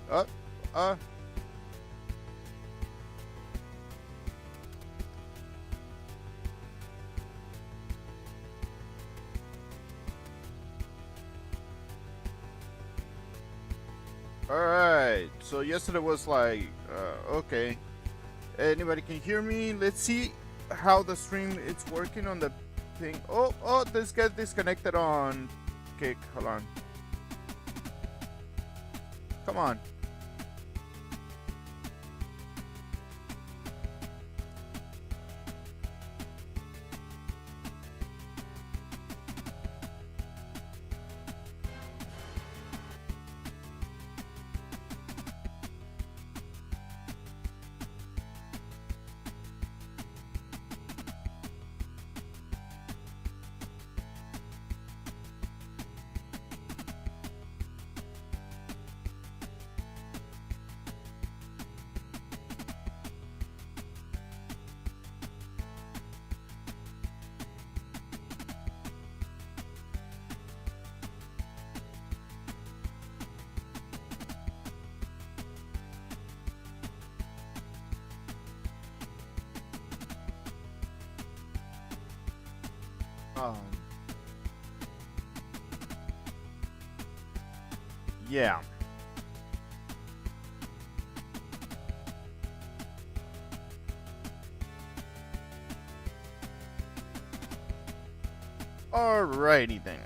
Uh, uh. Alright, so yesterday was like, okay. Anybody can hear me? Let's see how the stream is working on the thing. Oh, this got disconnected on. Okay, hold on. Come on. Um, yeah. Alrighty then.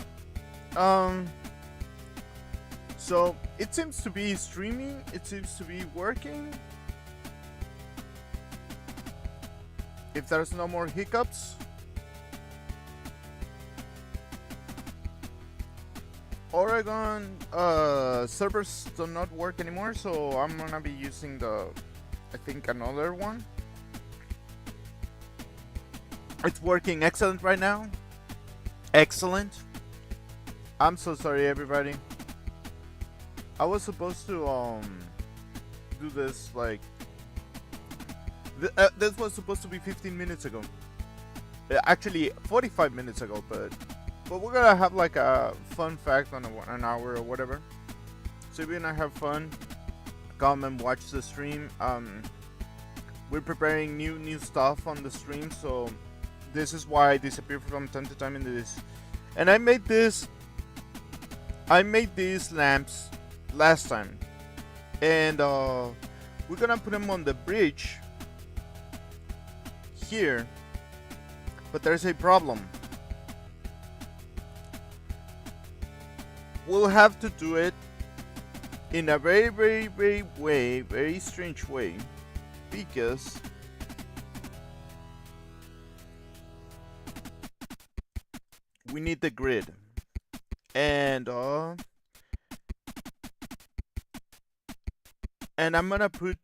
Um, so it seems to be streaming. It seems to be working. If there's no more hiccups. Oregon servers do not work anymore, so I'm gonna be using I think another one. It's working excellent right now. Excellent. I'm so sorry, everybody. I was supposed to do this like this was supposed to be 15 minutes ago. Actually, 45 minutes ago, but we're gonna have like a fun fact on an hour or whatever. So if you're gonna have fun, come and watch the stream. We're preparing new stuff on the stream, so this is why I disappear from time to time in this. And I made these lamps last time, and we're gonna put them on the bridge here. But there's a problem. We'll have to do it in a very strange way, because we need the grid, and I'm gonna put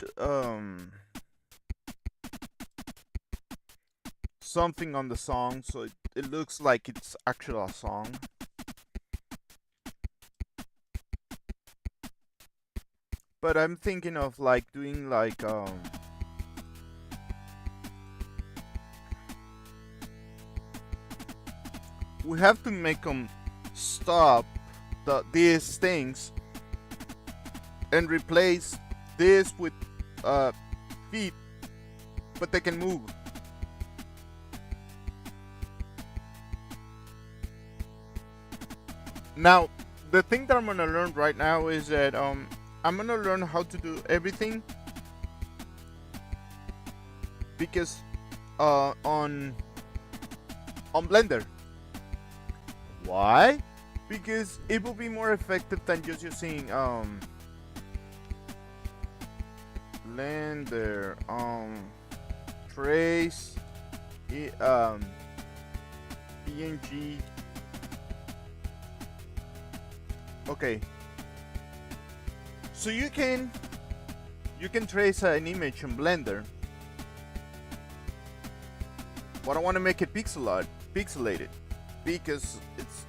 something on the song so it looks like it's actually a song. But I'm thinking of like doing like we have to make them stop these things and replace this with feet, but they can move. Now, the thing that I'm gonna learn right now is that I'm gonna learn how to do everything, because on Blender. Why? Because it will be more effective than just using Blender trace PNG. Okay, so you can trace an image in Blender, but I want to make it pixelated, because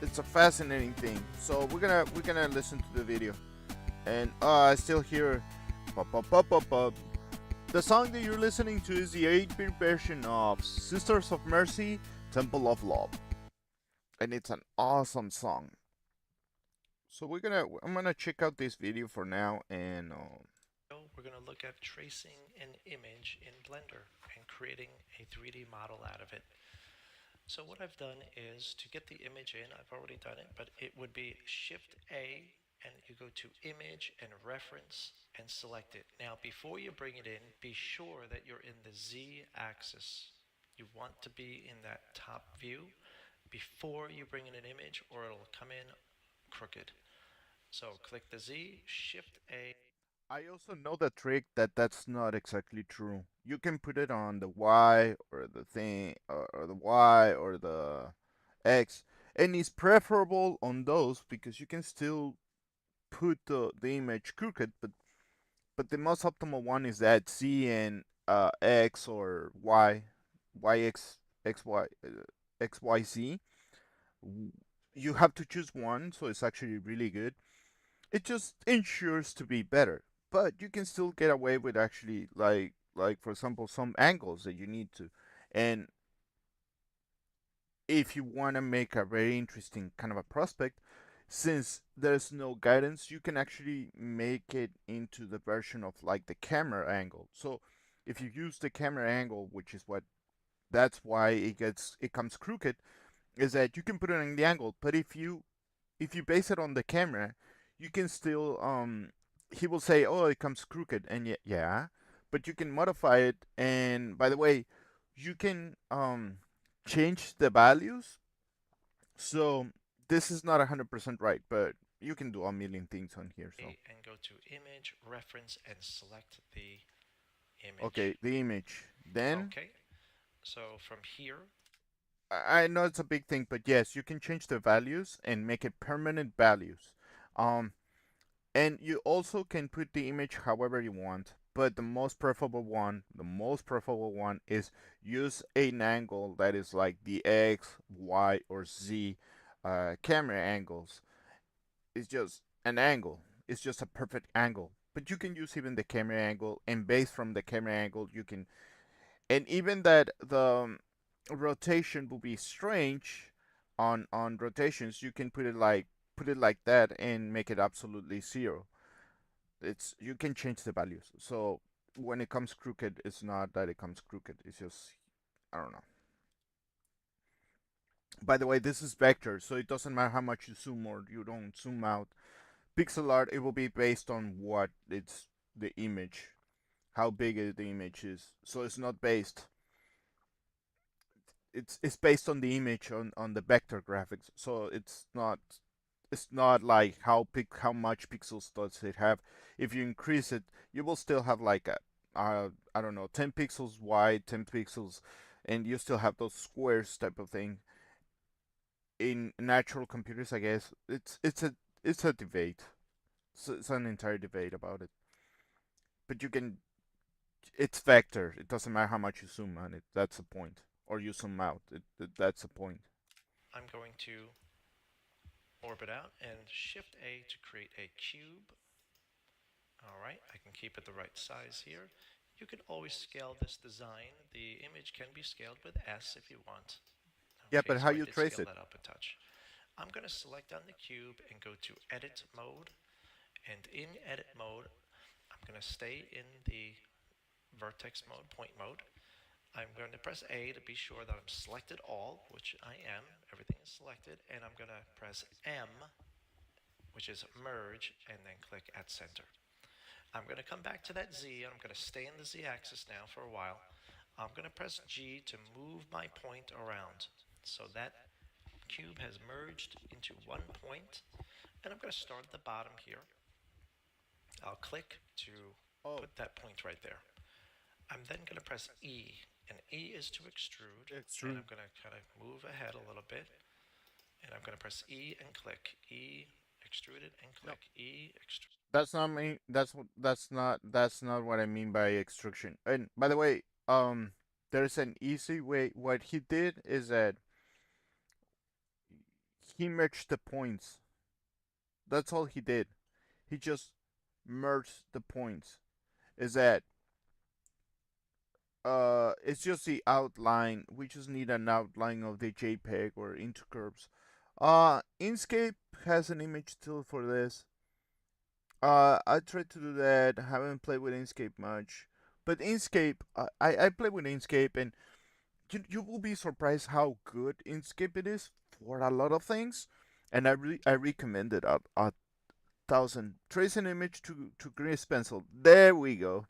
it's a fascinating thing. So we're gonna listen to the video, and I still hear pop pop pop pop pop. The song that you're listening to is the 8-bit version of Sisters of Mercy, Temple of Love, and it's an awesome song. So I'm gonna check out this video for now, and We're going to look at tracing an image in Blender and creating a 3D model out of it. So what I've done is to get the image in, I've already done it, but it would be Shift A and you go to Image and Reference and select it. Now before you bring it in, be sure that you're in the Z axis. You want to be in that top view before you bring in an image or it'll come in crooked. So click the Z, Shift A. I also know the trick that that's not exactly true. You can put it on the Y or the thing or the Y or the X, and it's preferable on those because you can still put the image crooked, but the most optimal one is that Z and X or Y, YX, XY, XYZ. You have to choose one, so it's actually really good. It just ensures to be better, but you can still get away with actually like for example some angles that you need to, and if you want to make a very interesting kind of a prospect, since there's no guidance, you can actually make it into the version of like the camera angle. So if you use the camera angle, which is what that's why it comes crooked, is that you can put it in the angle, but if you base it on the camera, you can still he will say, "Oh, it comes crooked," and yeah, but you can modify it. And by the way, you can change the values. So this is not 100% right, but you can do a million things on here. So and go to Image, Reference, and select the okay, image. the image. Then Okay, so from here, I know it's a big thing, but yes, you can change the values and make it permanent values. Um, And you also can put the image however you want, but the most preferable one is use an angle that is like the X, Y, or Z camera angles. It's just an angle. It's just a perfect angle. But you can use even the camera angle, and based from the camera angle, you can, and even that the rotation will be strange on rotations. You can put it like that and make it absolutely zero. It's you can change the values. So when it comes crooked, it's not that it comes crooked. It's just I don't know. By the way, this is vector, so it doesn't matter how much you zoom or you don't zoom out. Pixel art it will be based on what it's the image, how big the image is. So it's not based. It's based on the image on the vector graphics. So it's not like how much pixels does it have. If you increase it, you will still have like a I don't know 10 pixels wide, 10 pixels, and you still have those squares type of thing. In natural computers, I guess it's a debate. It's an entire debate about it. But you can it's vector. It doesn't matter how much you zoom on it. That's the point. Or you zoom out. That's the point. I'm going to orbit out and Shift A to create a cube. All right, I can keep it the right size here. You can always scale this design. The image can be scaled with S if you want. Yeah, Okay, but how so I you did trace scale it? that up a touch. I'm going to select on the cube and go to Edit Mode. And in Edit Mode, I'm going to stay in the vertex mode, point mode. I'm going to press A to be sure that I'm selected all, which I am. Everything is selected. And I'm going to press M, which is merge, and then click at center. I'm going to come back to that Z, and I'm going to stay in the Z axis now for a while. I'm going to press G to move my point around. So that cube has merged into one point, and I'm going to start at the bottom here. I'll click to Oh, put that point right there. I'm then going to press E, and E is to extrude, and extrude. I'm going to kind of move ahead a little bit, and I'm going to press E and click, E, extruded, and No, click, E, extrude. that's not me. That's not what I mean by extrusion. And by the way, there's an easy way. What he did is that he merged the points. That's all he did. He just merged the points. Is that it's just the outline. We just need an outline of the JPEG or into curves. Inkscape has an image tool for this. I tried to do that. Haven't played with Inkscape much, but Inkscape, I play with Inkscape, and you will be surprised how good Inkscape it is for a lot of things. And I recommend it a thousand. Trace an image to grease pencil. There we go.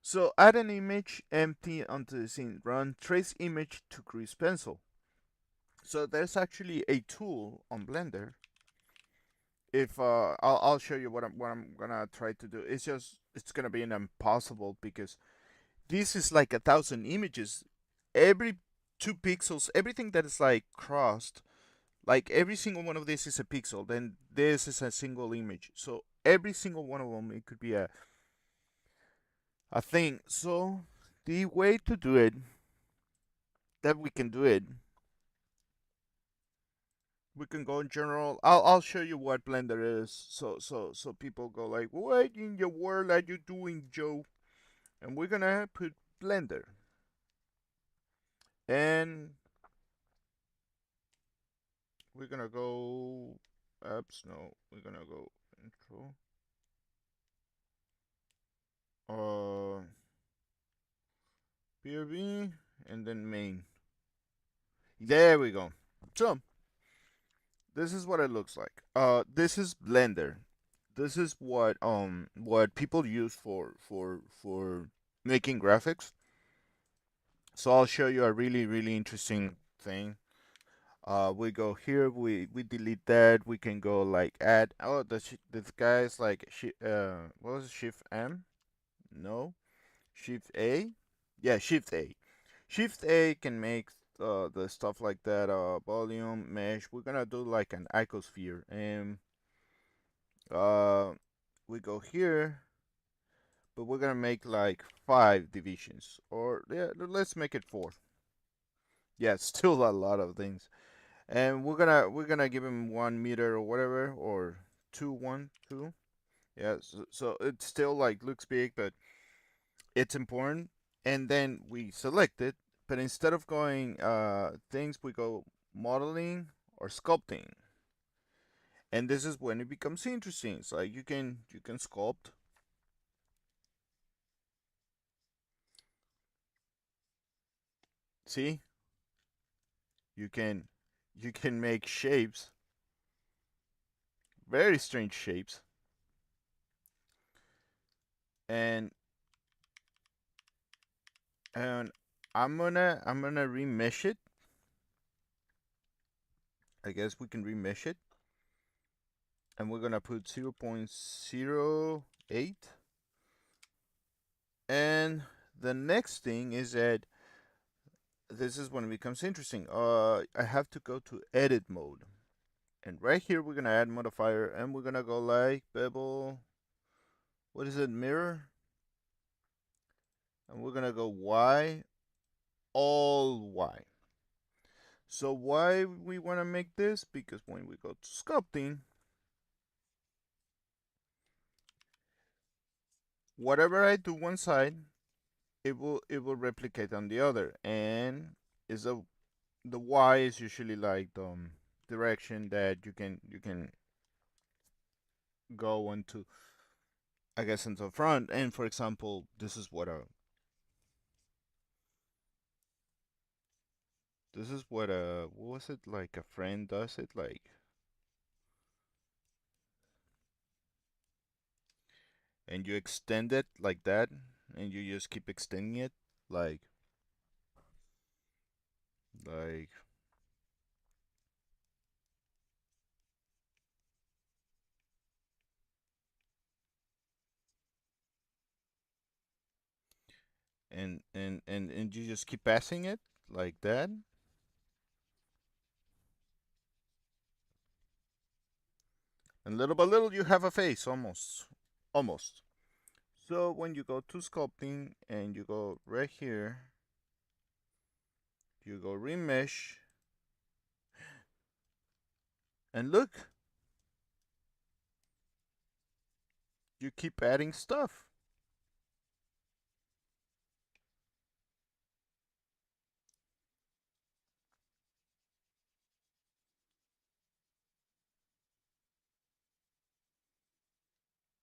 So add an image empty onto the scene. Run trace image to grease pencil. So there's actually a tool on Blender. If I'll show you what I'm gonna try to do. It's gonna be an impossible because this is like 1,000 images. Every 2 pixels, everything that is like crossed, like every single one of this is a pixel. Then this is a single image. So every single one of them, it could be a thing. So the way to do it, that we can do it, we can go in general. I'll show you what Blender is. So people go like, what in the world are you doing, Joe? And we're gonna put Blender. And we're gonna go apps. No, we're gonna go intro. PRV and then main. There we go. So this is what it looks like. This is Blender. This is what people use for making graphics. So I'll show you a really interesting thing. We go here. We delete that. We can go like add. Oh, this guy's like what was it, Shift M? No, Shift A. Yeah, Shift A. Shift A can make the stuff like that. Volume mesh. We're gonna do like an icosphere, and uh, we go here, but we're gonna make like 5 divisions, or yeah, let's make it 4. Yeah, it's still a lot of things. And we're gonna give him 1 meter or whatever, or 2 1 2. Yeah, so it still like looks big, but it's important. And then we select it, but instead of going things, we go modeling or sculpting. And this is when it becomes interesting. It's like you can sculpt. See, you can make shapes, very strange shapes. And and I'm gonna remesh it. I guess we can remesh it, and we're gonna put 0.08. And the next thing is that this is when it becomes interesting. I have to go to edit mode, and right here we're gonna add modifier, and we're gonna go like bevel. What is it? Mirror, and we're gonna go Y, all Y. So why we wanna make this? Because when we go to sculpting, whatever I do one side, it will replicate on the other, and is a the Y is usually like the direction that you can go into, I guess, into the front. And for example, this is what what was it, like a friend does it, like, and you extend it like that, and you just keep extending it, like like and you just keep passing it like that, and little by little you have a face, almost. So when you go to sculpting and you go right here, you go remesh, and look, you keep adding stuff.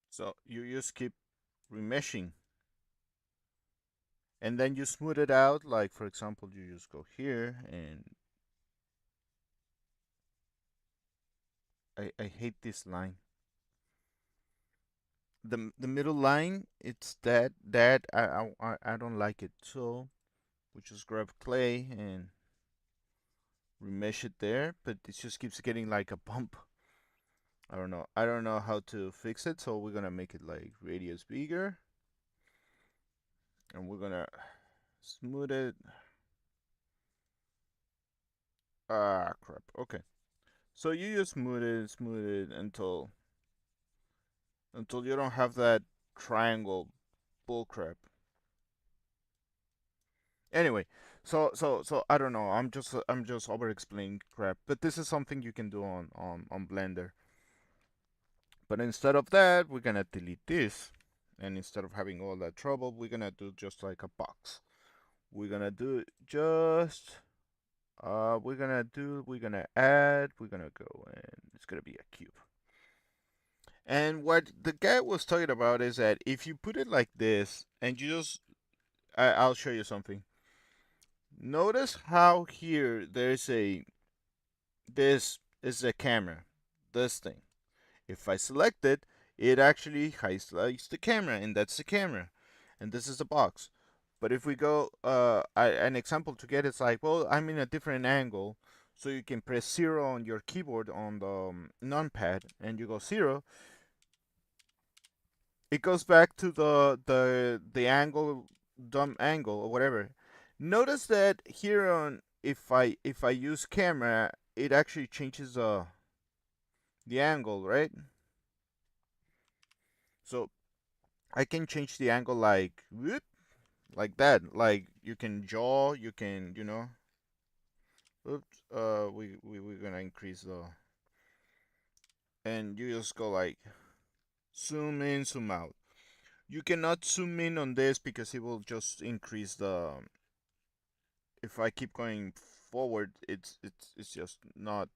So you just keep remeshing, and then you smooth it out. Like for example, you just go here, and I hate this line. The middle line, it's that I don't like it. So we just grab clay and remesh it there, but it just keeps getting like a bump. I don't know. I don't know how to fix it, so we're gonna make it like radius bigger, and we're gonna smooth it. Ah, crap. Okay. So you just smooth it until you don't have that triangle bull crap. Anyway, so I don't know. I'm just over explaining crap, but this is something you can do on Blender. But instead of that, we're gonna delete this, and instead of having all that trouble, we're gonna do just like a box. We're gonna do just we're gonna add, we're gonna go, and it's gonna be a cube. And what the guy was talking about is that if you put it like this and you just I'll show you something. Notice how here there's a this is a camera, this thing. If I select it, it actually highlights the camera, and that's the camera, and this is the box. But if we go, an example to get it's like, well, I'm in a different angle, so you can press 0 on your keyboard on the numpad, and you go 0. It goes back to the angle, dumb angle or whatever. Notice that here on if I use camera, it actually changes the angle, right? So I can change the angle like whoop, like that. Like you can jaw, you can oops, we're gonna increase the and you just go like zoom in, zoom out. You cannot zoom in on this because it will just increase the if I keep going forward, it's just not.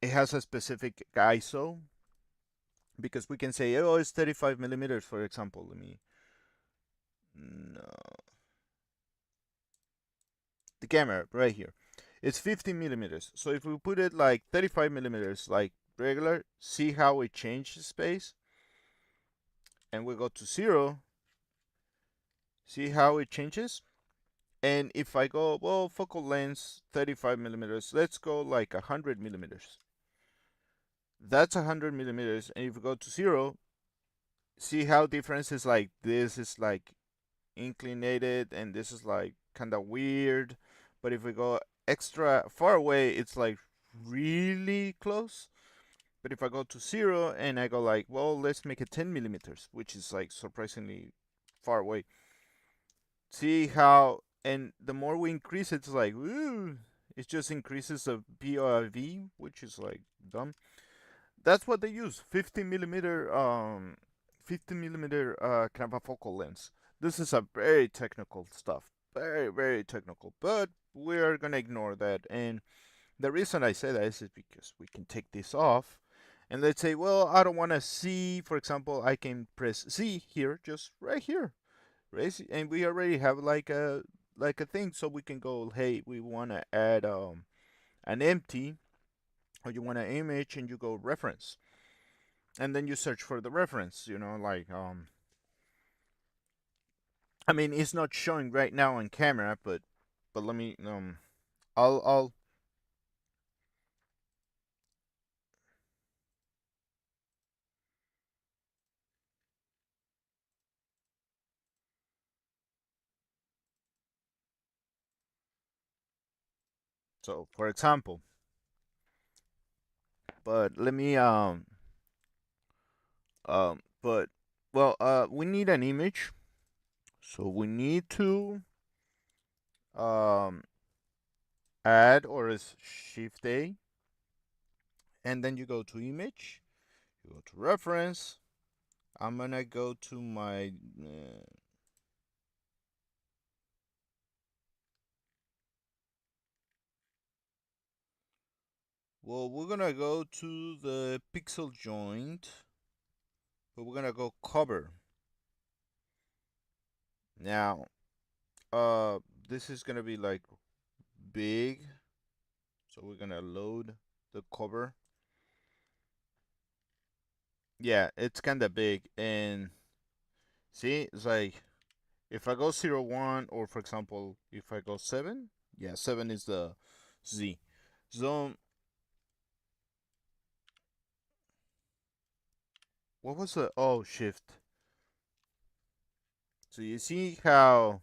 It has a specific ISO because we can say, oh, it's 35 millimeters, for example. Let me no, the camera right here. It's 50 millimeters. So if we put it like 35 millimeters, like regular, see how it changes space, and we go to 0. See how it changes. And if I go, well, focal length 35 millimeters, let's go like 100 millimeters. That's 100 millimeters. And if we go to 0, see how difference is like this is like inclinated and this is like kind of weird. But if we go extra far away, it's like really close. But if I go to 0 and I go like, well, let's make it 10 millimeters, which is like surprisingly far away. See how, and the more we increase it, it's like, ooh, it just increases the POV, which is like dumb. That's what they use, 50 millimeter kind of a focal length. This is a very technical stuff, very very technical. But we are gonna ignore that. And the reason I say that is because we can take this off, and let's say, well, I don't want to see. For example, I can press Z here, just right here, right? And we already have like a thing, so we can go, hey, we want to add an empty, or you want an image, and you go reference, and then you search for the reference. Like I mean, it's not showing right now on camera, but let me I'll so for example, but let me but well we need an image, so we need to um add, or is shift A, and then you go to image, you go to reference. I'm gonna go to my well, we're gonna go to the pixel joint, but we're gonna go cover. Now, this is gonna be like big, so we're gonna load the cover. Yeah, it's kind of big, and see, it's like if I go 0, 1, or for example, if I go 7, yeah, 7 is the Z. So, what was the, oh, shift. So you see how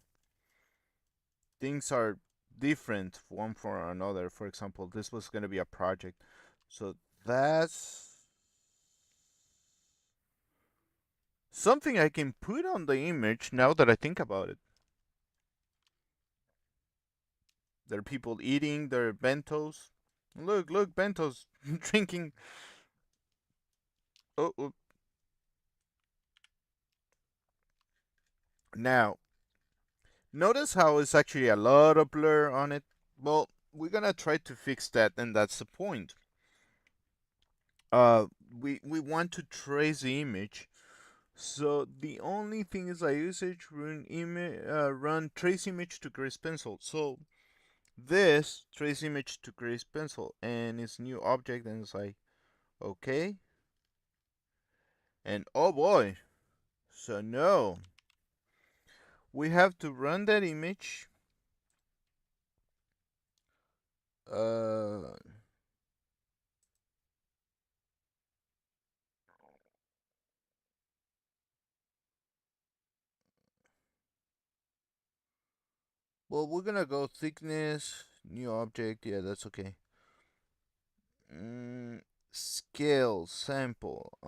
things are different one for another. For example, this was going to be a project. So that's something I can put on the image now that I think about it. There are people eating their bentos. Look, look, bentos drinking. Oh, oh. Now, notice how it's actually a lot of blur on it. Well, we're gonna try to fix that, and that's the point. We want to trace the image. So the only thing is I usage run trace image to grease pencil. So this trace image to grease pencil and it's new object, and it's like okay, and oh boy, so no, we have to run that image. Uh, well, we're gonna go thickness, new object. Yeah, that's okay. Scale sample.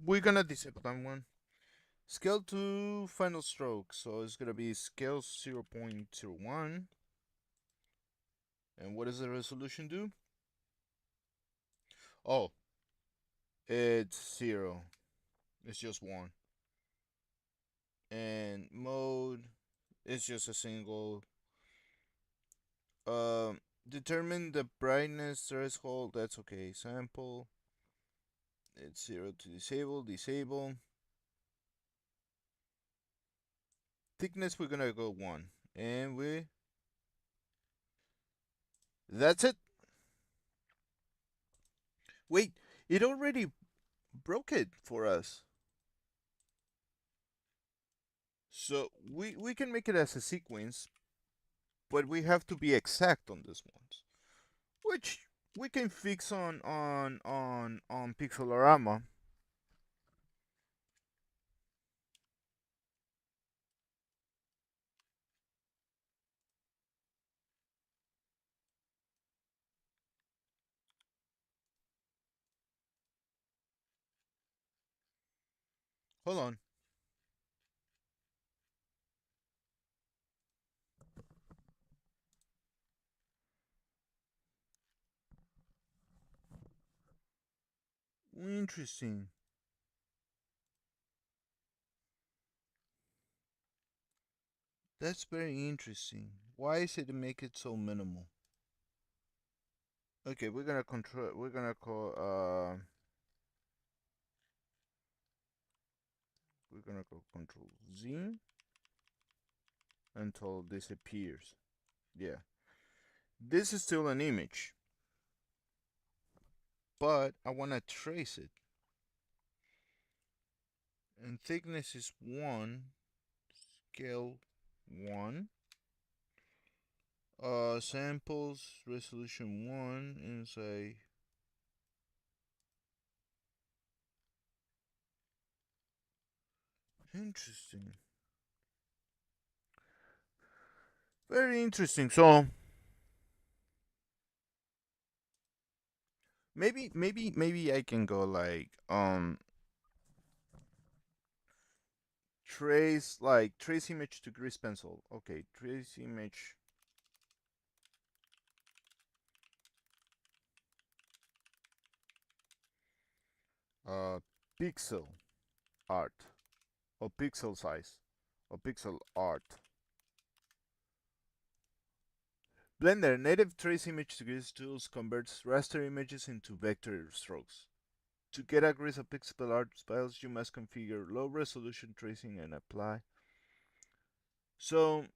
We're gonna disable that one. Scale to final stroke, so it's gonna be scale 0.01. And what does the resolution do? Oh, it's 0. It's just 1. And mode is just a single. Determine the brightness threshold. That's okay. Sample. It's 0 to disable. Disable. Thickness, we're gonna go 1. And that's it. Wait, it already broke it for us. So we can make it as a sequence, but we have to be exact on this ones, which we can fix on Pixelorama. Hold on. Interesting. That's very interesting. Why is it make it so minimal? Okay, we're gonna control. We're gonna call. We're gonna go Control Z until this appears. Yeah, this is still an image, but I wanna trace it. And thickness is 1, scale 1. Samples resolution 1, and say interesting. Very interesting. So maybe I can go like trace image to grease pencil. Okay, trace image. Uh, pixel art or pixel size or pixel art. Blender native trace image series tools converts raster images into vector strokes. To get accurate pixel art files, you must configure low resolution tracing and apply. So,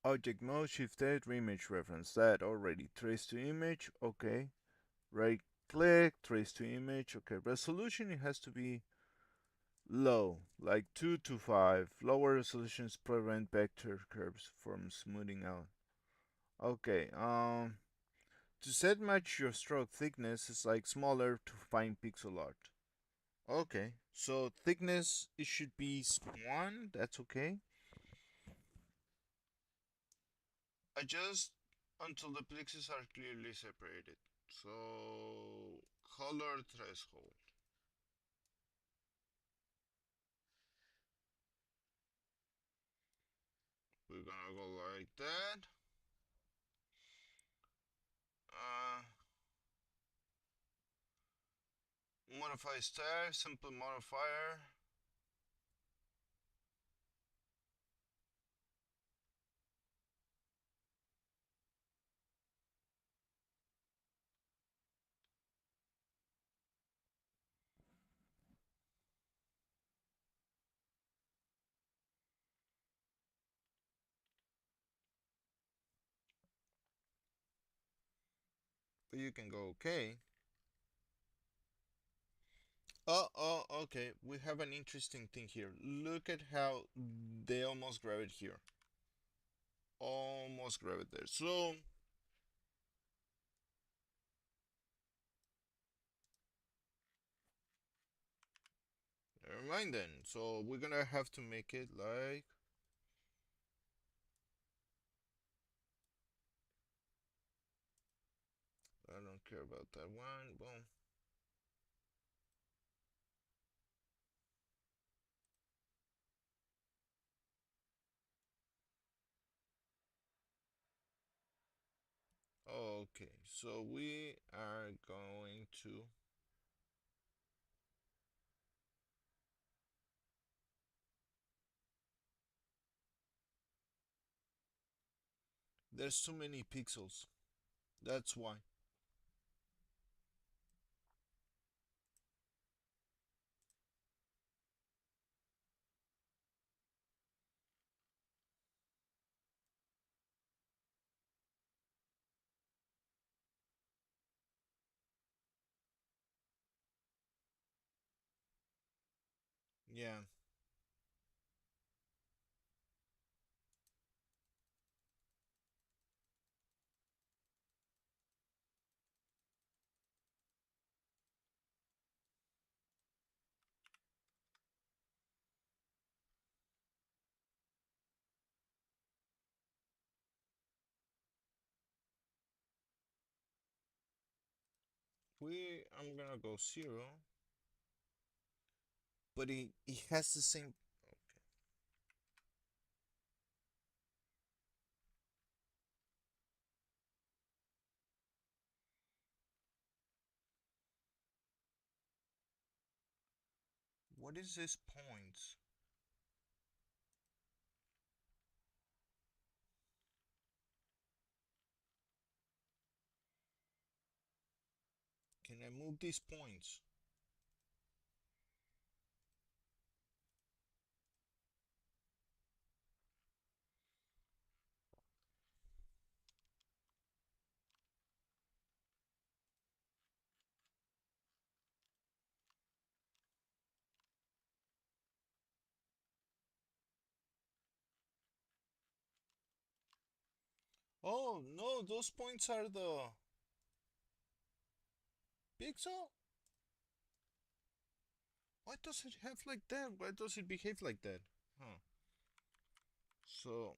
object mode, shift A, reimage reference. That already. Trace to image, okay. Right click, trace to image, okay. Resolution, it has to be low, like 2 to 5. Lower resolutions prevent vector curves from smoothing out. Okay, to set match your stroke thickness is like smaller to fine pixel art. Okay, so thickness it should be 1. That's okay. Adjust until the pixels are clearly separated. So color threshold. We're gonna go like that. Uh, modify style, simple modifier. But you can go okay. Oh, okay. We have an interesting thing here. Look at how they almost grab it here. Almost grab it there. So, never mind then. So, we're gonna have to make it like. I don't care about that one. Boom. Okay, so we are going to. There's too many pixels. That's why. Yeah. I'm gonna go 0. But it has the same. What is this points? Can I move these points? Oh no, those points are the pixel? Why does it have like that? Why does it behave like that? Huh. So,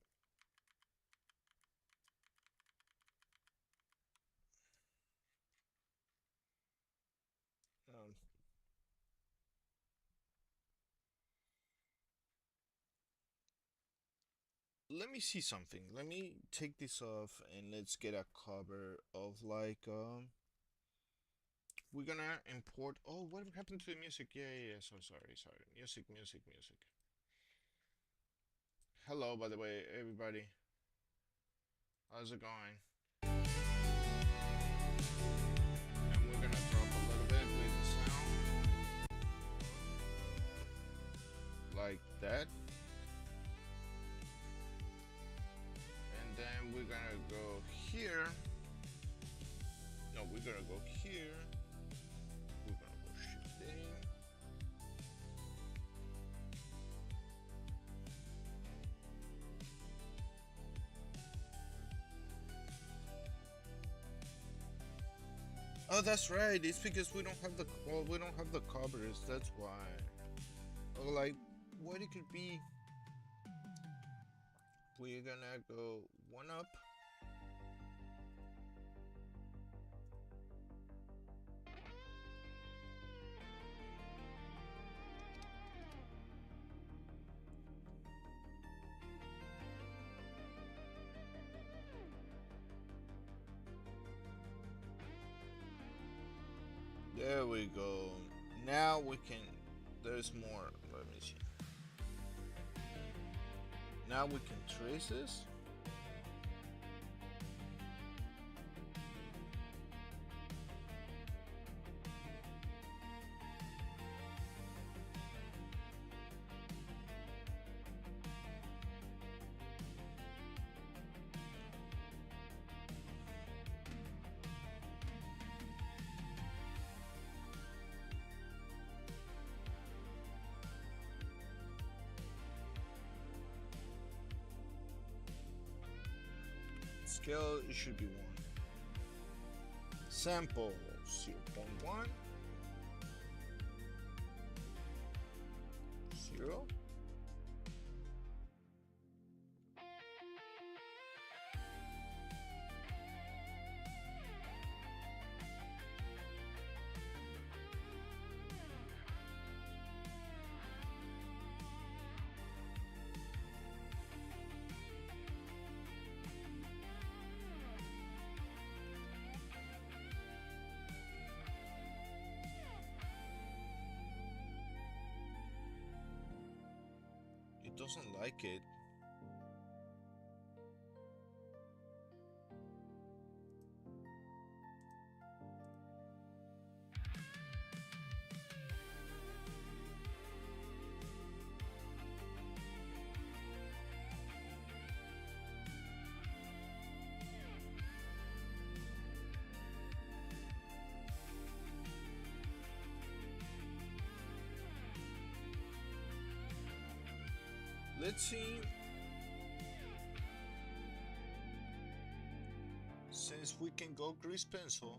um, let me see something. Let me take this off and let's get a cover of like we're gonna import. Oh, what happened to the music? Yeah. So sorry. Music. Hello, by the way, everybody. How's it going? And we're gonna drop a little bit with the sound. Like that. And then we're gonna go here. No, we're gonna go here. We're gonna go shifting. Oh, that's right. It's because we don't have the covers. That's why. Or like, what it could be. We're gonna go one up. There we go. Now we can. There's more. Let me see. Now we can trace this. Scale, it should be 1. Sample 0.1. 0. It doesn't like it. Let's see. Since we can go grease pencil,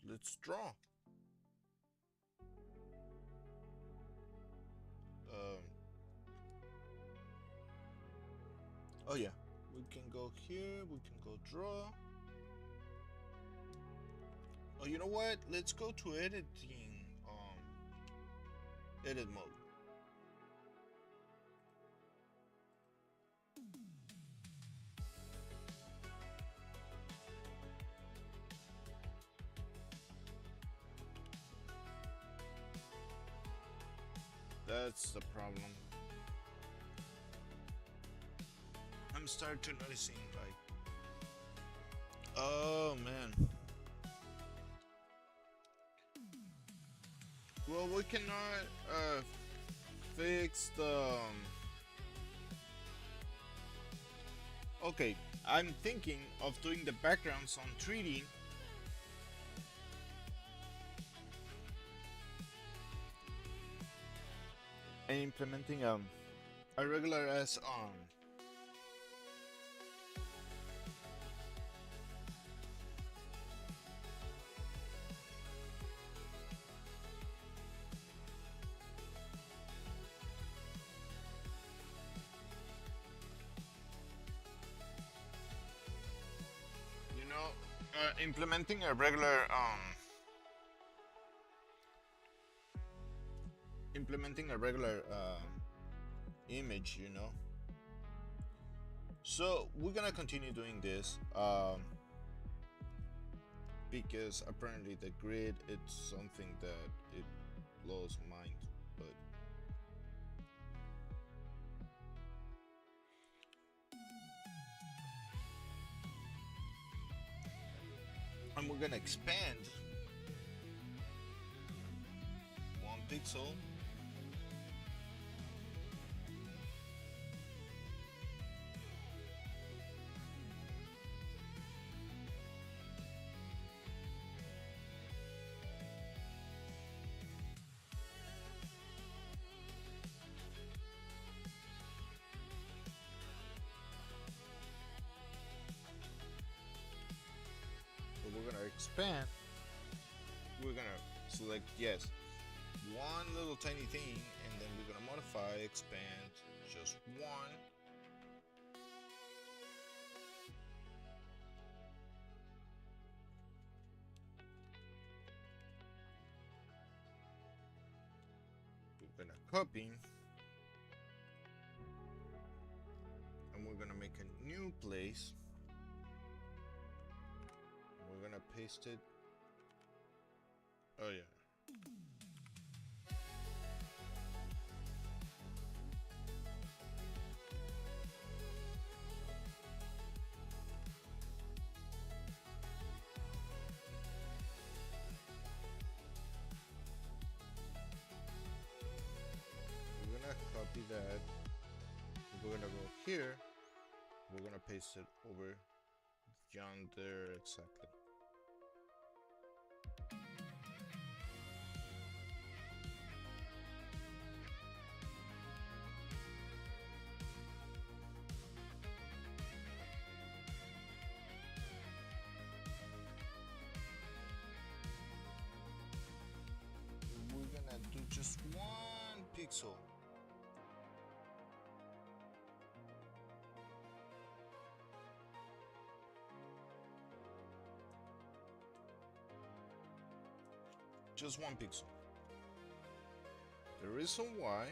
let's draw. Oh yeah, we can go here, we can go draw. Oh, you know what? Let's go to editing, edit mode. That's the problem. I'm starting to noticing like, oh man. Well, we cannot fix the. Okay, I'm thinking of doing the backgrounds on 3D. And implementing a regular as you know, implementing a regular image, you know. So we're gonna continue doing this because apparently the grid, it's something that it blows mind, but gonna expand 1 pixel. So we're gonna expand. We're gonna select yes, one little tiny thing, and then we're gonna modify, expand just one. We're gonna copy, and we're gonna make a new place. We're gonna paste it. Oh yeah. We're gonna copy that. We're gonna go here. We're gonna paste it over yonder exactly. We're gonna do just 1 pixel. Just 1 pixel. The reason why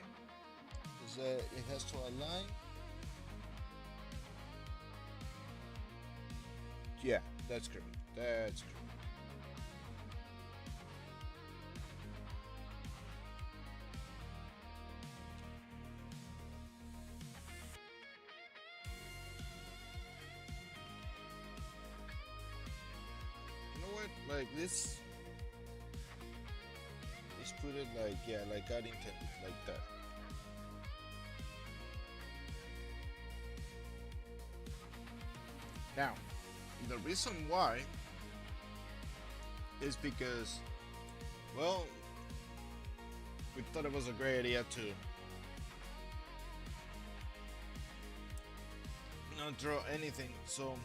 is that it has to align. Yeah, that's correct. That's correct. You know what? Like this. Let's put it like, yeah, like God intended, like that. Now, the reason why is because, well, we thought it was a great idea to not draw anything, so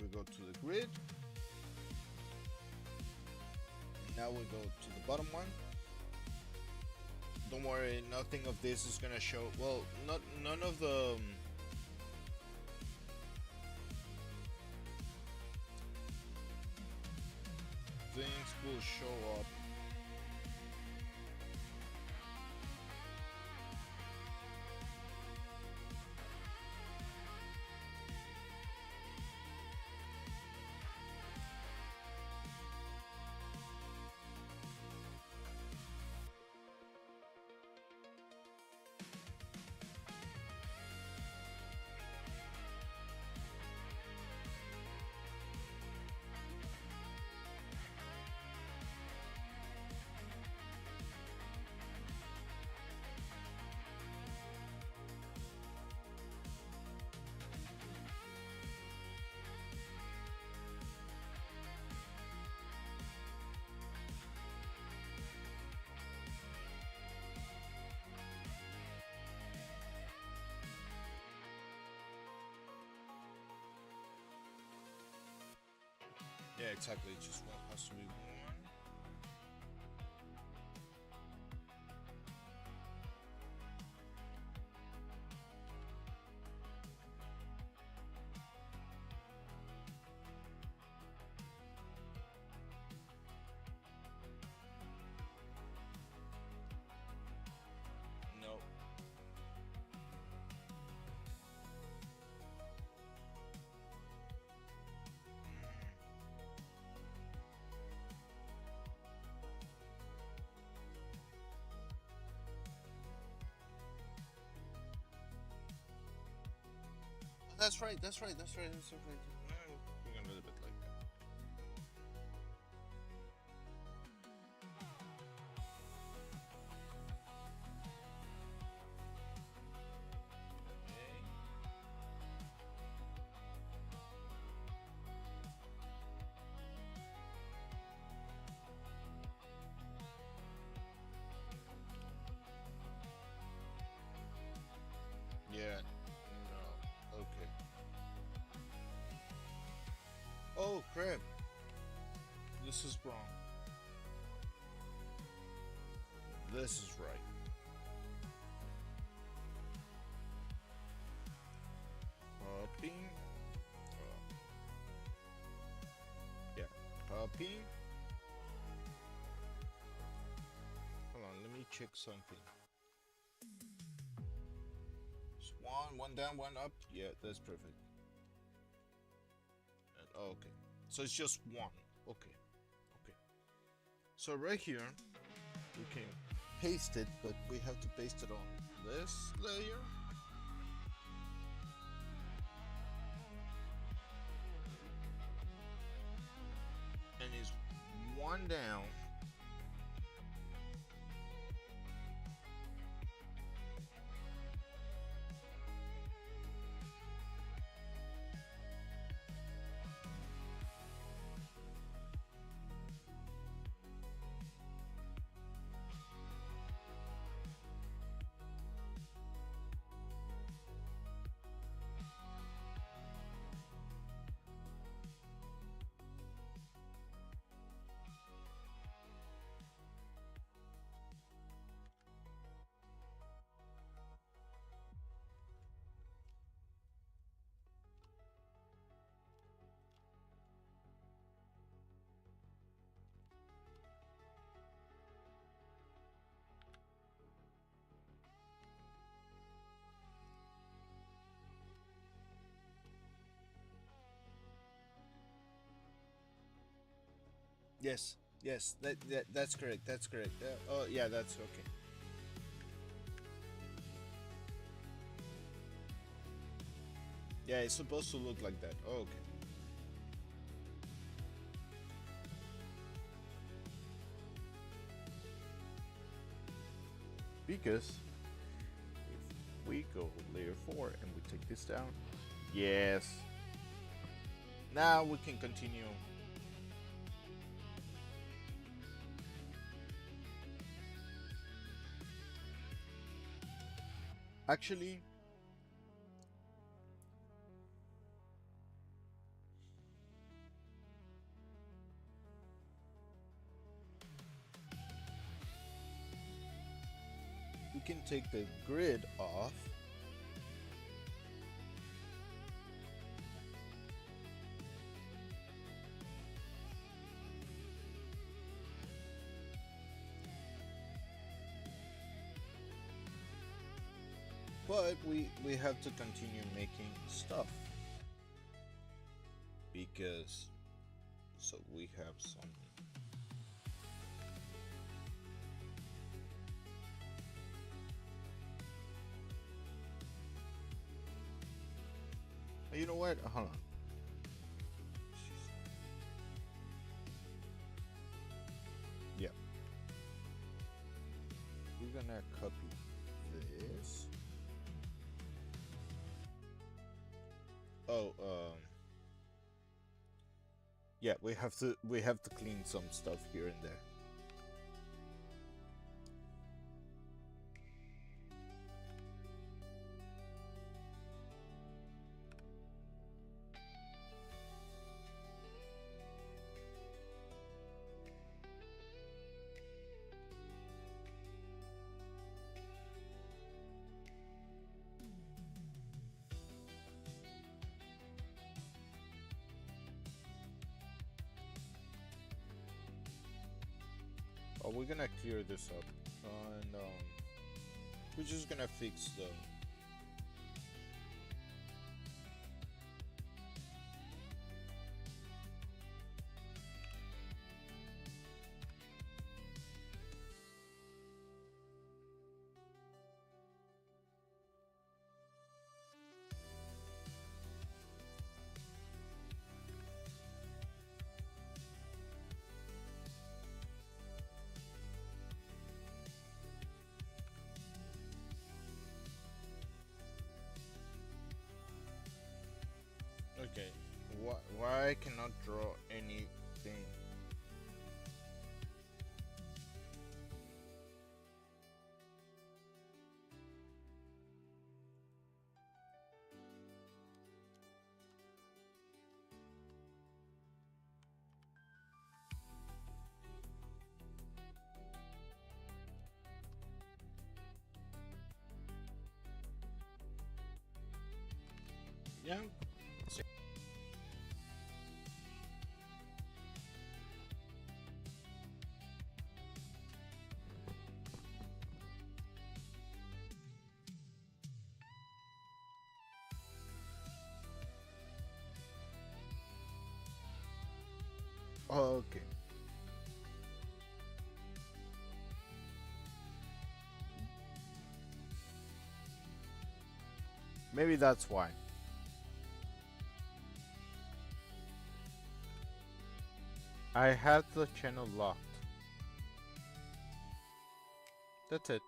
we go to the grid, and now we go to the bottom one. Don't worry, nothing of this is gonna show. Well, none of the things will show up. Yeah, exactly. Just one has to be one. No. that's right. That's right. That's right. That's right. We're gonna leave it like that. Okay. Yeah. No. Okay. Oh crap! This is wrong. This is right. Copy. Yeah. Copy. Hold on. Let me check something. It's one down, one up. Yeah, that's perfect. And, oh, okay. So it's just one. Okay. Okay. So right here, we can paste it, but we have to paste it on this layer. And it's one down. Yes, yes, that's correct. That's correct. Oh, yeah, that's okay. Yeah, it's supposed to look like that. Oh, okay. Because if we go layer 4 and we take this down, yes. Now we can continue. Actually, we can take the grid off. But we have to continue making stuff because so we have some. You know what? Hold on. Yeah. We're gonna copy this. Oh, yeah, we have to clean some stuff here and there. Oh, we're gonna clear this up, and we're just gonna fix the. Why I cannot draw anything? Yeah. Okay. Maybe that's why. I had the channel locked. That's it.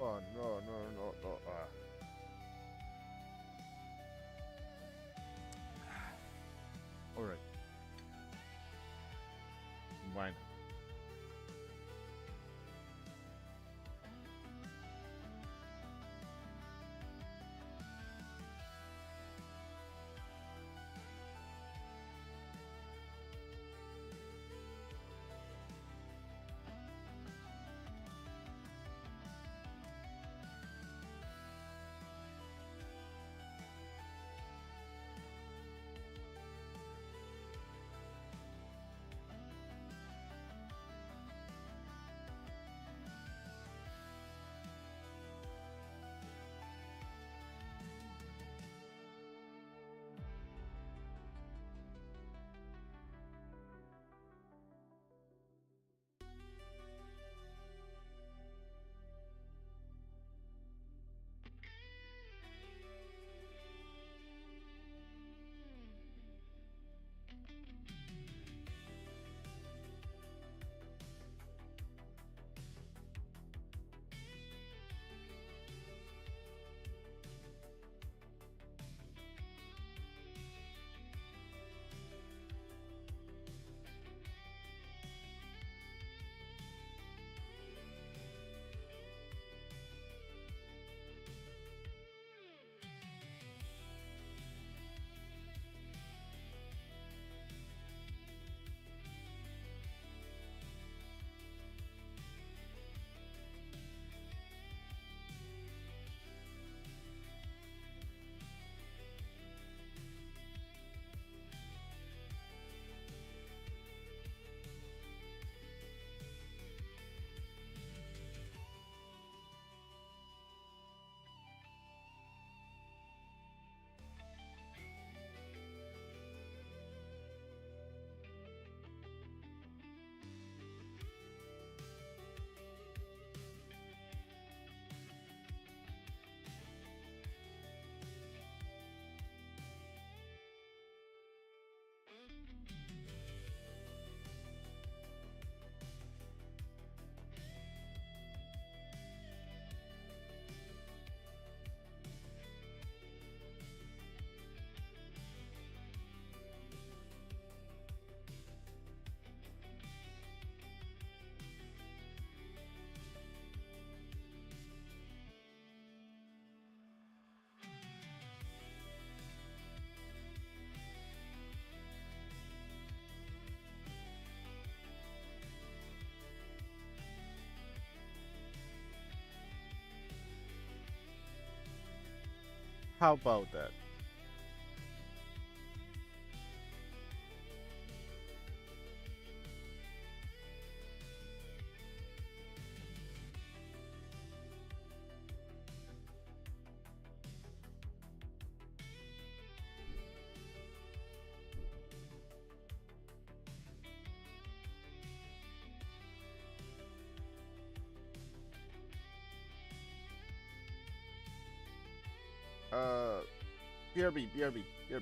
Oh no no no no. All right. Why not? How about that? Uh, BRB.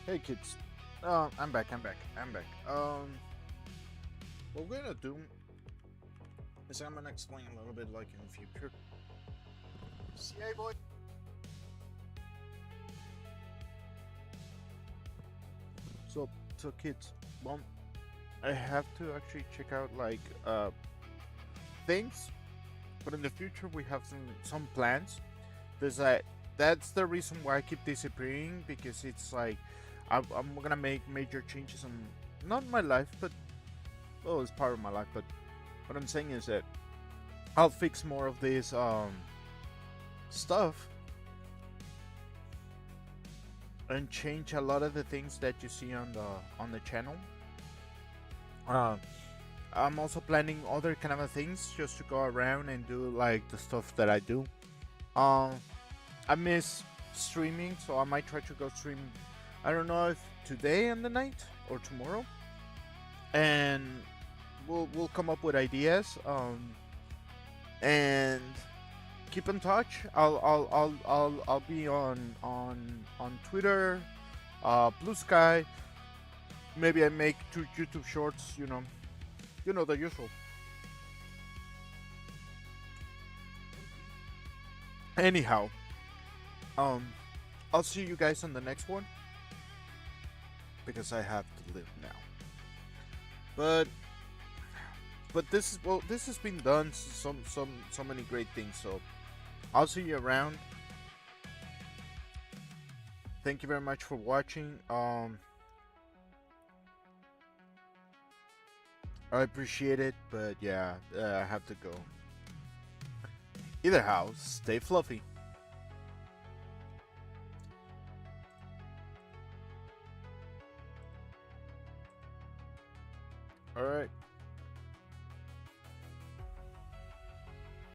Hey kids. I'm back. What we're gonna do is I'm gonna explain a little bit like in the future. See, hey boy. So, so kids, well, I have to actually check out like things, but in the future we have some plans. There's that's the reason why I keep disappearing because it's like I'm gonna make major changes in not my life, but well, it's part of my life. But what I'm saying is that I'll fix more of this stuff and change a lot of the things that you see on the channel. Uh, I'm also planning other kind of things just to go around and do like the stuff that I do. Um, I miss streaming, so I might try to go stream. I don't know if today in the night or tomorrow, and we'll come up with ideas. And keep in touch. I'll be on Twitter, Blue Sky. Maybe I make 2 YouTube shorts. You know the usual. Anyhow, um, I'll see you guys on the next one because I have to live now. But this has been done so many great things. So I'll see you around. Thank you very much for watching. I appreciate it, but yeah, I have to go. Either how, stay fluffy. All right.